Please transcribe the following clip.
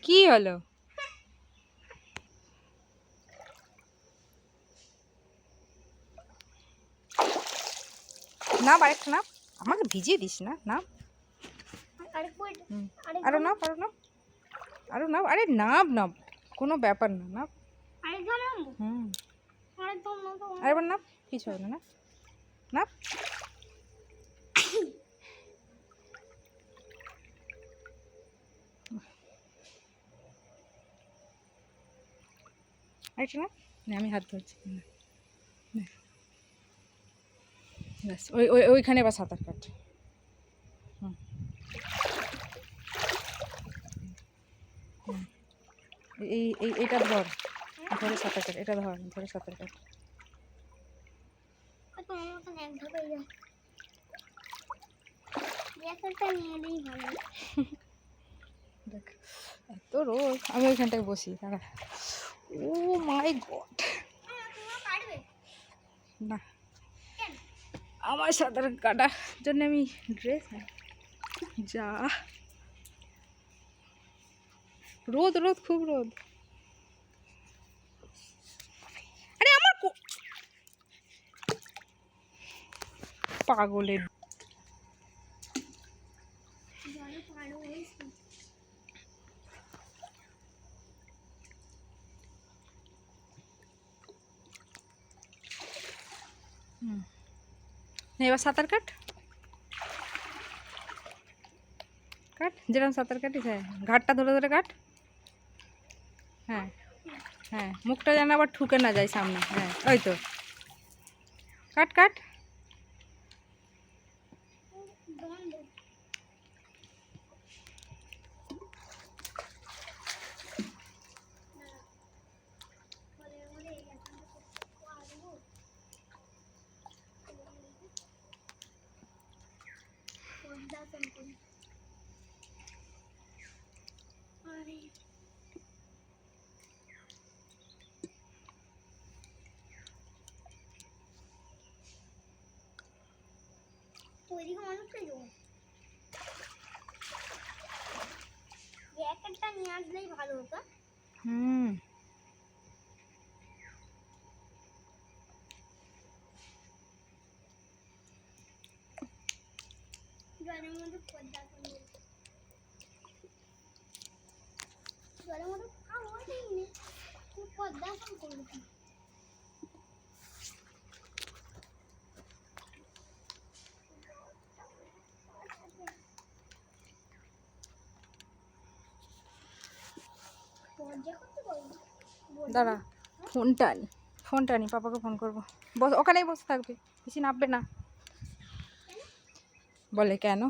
কি হলো? না আরেকটা না, আমাকে ভিজিয়ে দিস না। না আরো না, আরো না, আরো না। আরে নাব নাব, কোনো ব্যাপার না। নাব। হুম, আরেকবার নাব, কিছু হবে না। নাব। আরেকটা না, আমি হাত ধরছি। ব্যাস ওইখানে এবার সাঁতার কাট। হুম হুম, এইটা ধর, ধরে সাঁতার কাট। এটা ধর, ধরে সাঁতার কাট। দেখ এত রোদ, আমি ওইখানটায় বসি। দাঁড়া। ও মাই গড, না আমার সাঁতার কাটার জন্য আমি ড্রেস যা রোদ রোদ, খুব রোদ। আরে আমার পাগলের। এবার সাঁতার কাট, কাট যেরকম সাঁতার কাটিস। হ্যাঁ, ঘাটটা ধরে ধরে কাট। হ্যাঁ হ্যাঁ, মুখটা যেন আবার ঠুকে না যায় সামনে। হ্যাঁ ওই তো, কাট কাট। ওইদিকে মানুষটা জ্যাকেটটা নিয়ে আসলেই ভালো হতো। হুম, জলের মধ্যে পদ্মা ফুল, জলের মধ্যে খাওয়া যায়নি, পদ্মা ফুল করবি। দাঁড়া ফোনটা আনি, পাপাকে ফোন করবো। বস, ওখানেই বসে থাকবে, বেশি নামবে না। বলে কেন?